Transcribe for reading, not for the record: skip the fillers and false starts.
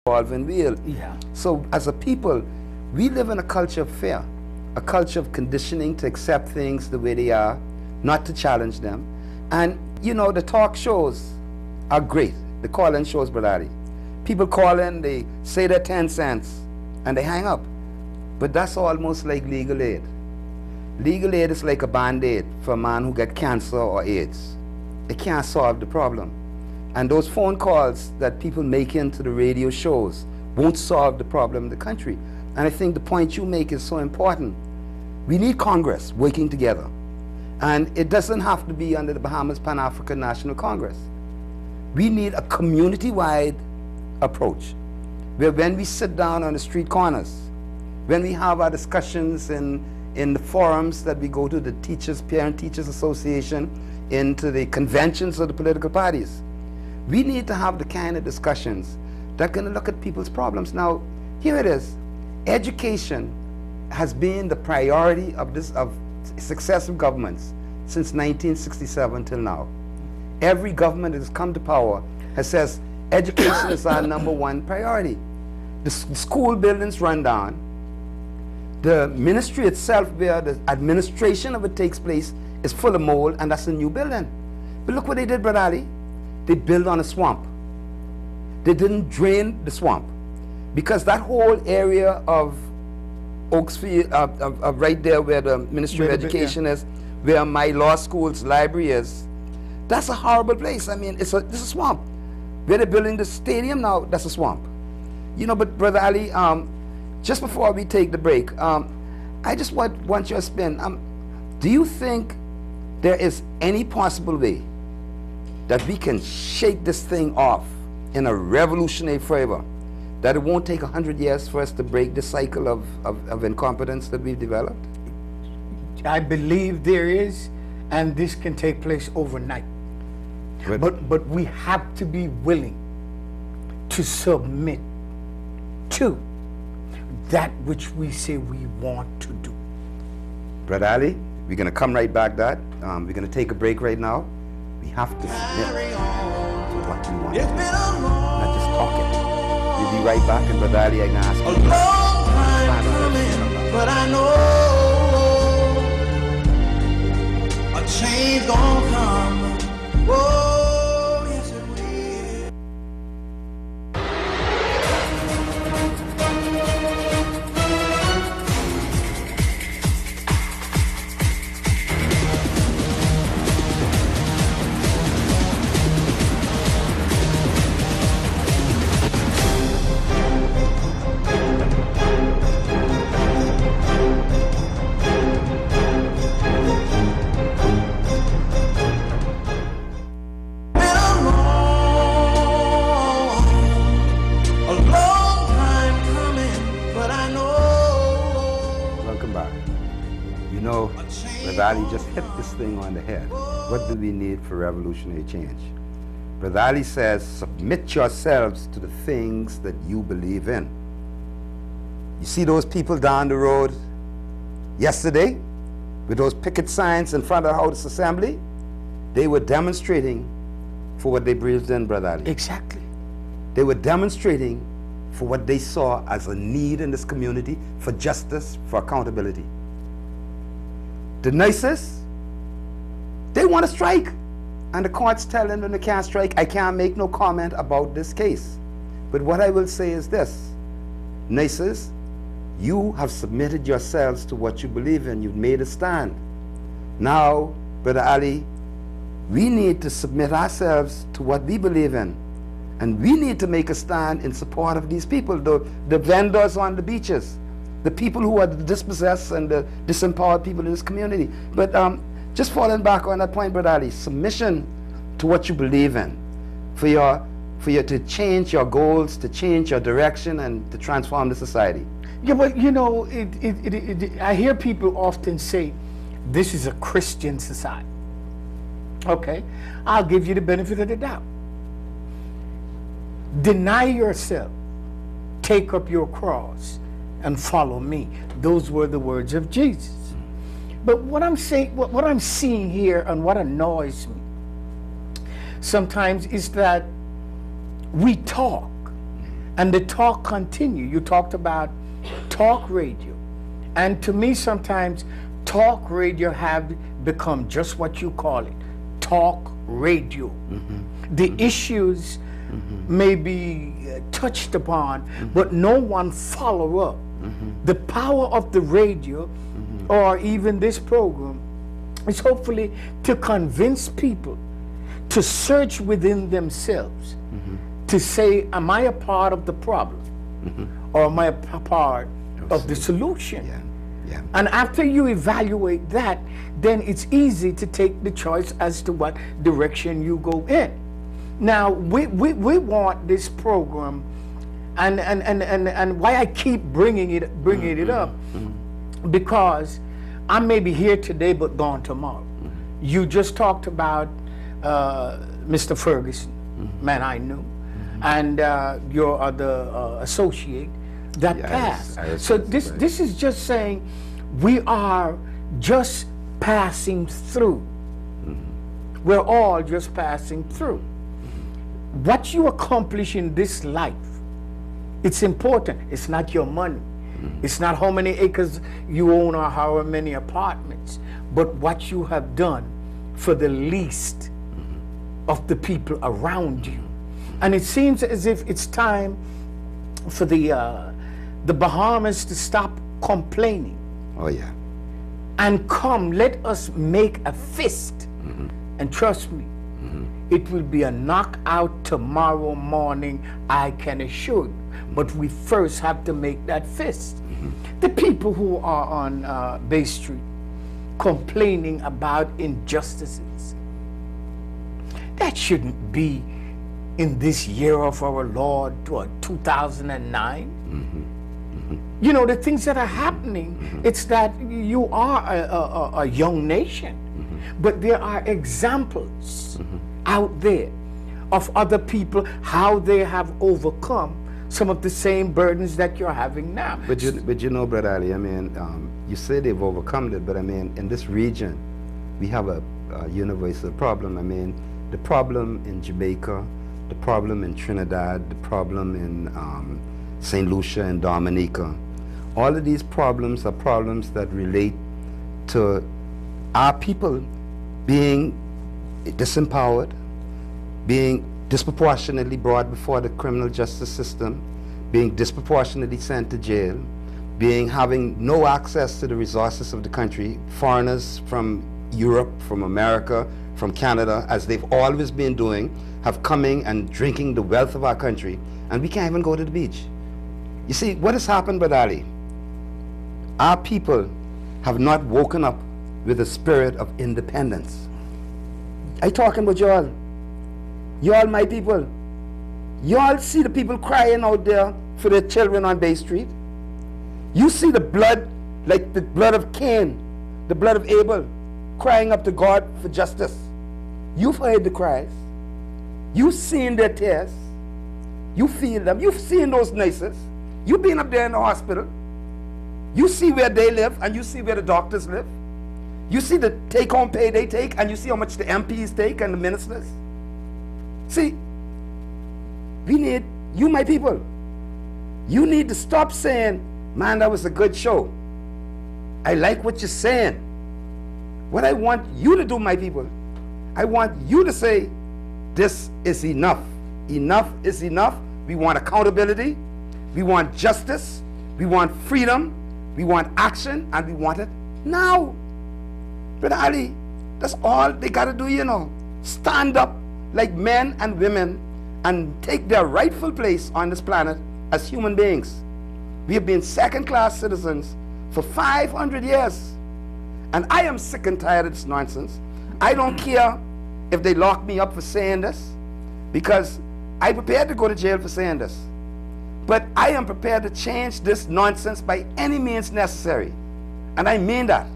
revolving wheel. Yeah. So as a people, we live in a culture of fear, a culture of conditioning to accept things the way they are, not to challenge them. And you know, the talk shows are great. The call-in shows, Brother Ali. People call in, they say their 10 cents, and they hang up. But that's almost like legal aid. Legal aid is like a band-aid for a man who got cancer or AIDS. It can't solve the problem. And those phone calls that people make into the radio shows won't solve the problem in the country. And I think the point you make is so important. We need Congress working together. And it doesn't have to be under the Bahamas Pan-African National Congress. We need a community-wide approach, where when we sit down on the street corners, when we have our discussions in the forums that we go to, the teachers, Parent Teachers Association, into the conventions of the political parties, we need to have the kind of discussions that can look at people's problems. Now, here it is. Education has been the priority of successive governments since 1967 till now. Every government that has come to power has says education is our #1 priority. The school buildings run down. The ministry itself, where the administration of it takes place, is full of mold, and that's a new building. But look what they did, Brother Ali. They built on a swamp. They didn't drain the swamp, because that whole area of Oaksfield, right there where the Ministry of Education is, where my law school's library is, that's a horrible place. I mean, this is a swamp. Where they're building the stadium now, that's a swamp. You know, but Brother Ali, just before we take the break, I just want your spin. Do you think there is any possible way that we can shake this thing off in a revolutionary flavor, that it won't take 100 years for us to break the cycle of incompetence that we've developed? I believe there is, and this can take place overnight. But we have to be willing to submit to that which we say we want to do. Brother Ali, we're going to come right back to that. We're going to take a break right now. We have to submit to what we want to do, not just talking. We'll be right back, and Brother Ali, I can ask you. A long time coming, but I know a change gonna come. Oh, yes it will. Ali just hit this thing on the head. What do we need for revolutionary change? Brother Ali says, submit yourselves to the things that you believe in. You see those people down the road yesterday with those picket signs in front of the House Assembly? They were demonstrating for what they believed in, Brother Ali. Exactly. They were demonstrating for what they saw as a need in this community, for justice, for accountability. The nicest, they want to strike. And the courts tell them when they can't strike, I can't make no comment about this case. But what I will say is this: nicest, you have submitted yourselves to what you believe in. You've made a stand. Now, Brother Ali, we need to submit ourselves to what we believe in. And we need to make a stand in support of these people, the vendors on the beaches, the people who are the dispossessed and the disempowered people in this community. But just falling back on that point, Brother Ali, submission to what you believe in, for you to change your goals, to change your direction, and to transform the society. Yeah, but you know, I hear people often say, this is a Christian society. Okay, I'll give you the benefit of the doubt. Deny yourself, take up your cross, and follow me. Those were the words of Jesus. But what I'm saying, what I'm seeing here, and what annoys me sometimes, is that we talk And the talk continue. You talked about talk radio. And to me, sometimes talk radio have become just what you call it, talk radio. The issues may be touched upon, but no one follow up. The power of the radio or even this program is hopefully to convince people to search within themselves, to say, am I a part of the problem or am I a part of the solution? And after you evaluate that, then it's easy to take the choice as to what direction you go in. Now, we want this program, and why I keep bringing it up, because I may be here today but gone tomorrow. You just talked about Mr. Ferguson, man I knew, and your other associate that passed. So this is just saying we are just passing through. We're all just passing through. What you accomplish in this life, it's important. It's not your money. It's not how many acres you own or how many apartments, but what you have done for the least of the people around you. And it seems as if it's time for the Bahamas to stop complaining. Oh yeah. And come, let us make a fist. And trust me, it will be a knockout tomorrow morning, I can assure you. But we first have to make that fist. The people who are on Bay Street complaining about injustices, that shouldn't be in this year of our Lord, 2009. You know, the things that are happening, it's that you are a young nation, but there are examples out there of other people, how they have overcome some of the same burdens that you're having now. But you know, Brother Ali, I mean, you say they've overcome it, but I mean, in this region, we have a universal problem. I mean, the problem in Jamaica, the problem in Trinidad, the problem in St. Lucia and Dominica, all of these problems are problems that relate to our people being disempowered, being disproportionately brought before the criminal justice system, being disproportionately sent to jail, having no access to the resources of the country. Foreigners from Europe, from America, from Canada, as they've always been doing, have coming and drinking the wealth of our country, and we can't even go to the beach. You see, what has happened, Brother Ali? Our people have not woken up with a spirit of independence. I'm talking about y'all. Y'all, my people. Y'all see the people crying out there for their children on Bay Street. You see the blood, like the blood of Cain, the blood of Abel, crying up to God for justice. You've heard the cries. You've seen their tears. You feel them. You've seen those nurses. You've been up there in the hospital. You see where they live and you see where the doctors live. You see the take-home pay they take and you see how much the MPs take and the ministers. See, we need, you my people, you need to stop saying, man, that was a good show. I like what you're saying. What I want you to do, my people, I want you to say, this is enough. Enough is enough. We want accountability. We want justice. We want freedom. We want action, and we want it now. Brother Ali, that's all they got to do, you know. Stand up like men and women and take their rightful place on this planet as human beings. We have been second-class citizens for 500 years. And I am sick and tired of this nonsense. I don't care if they lock me up for saying this, because I'm prepared to go to jail for saying this. But I am prepared to change this nonsense by any means necessary. And I mean that.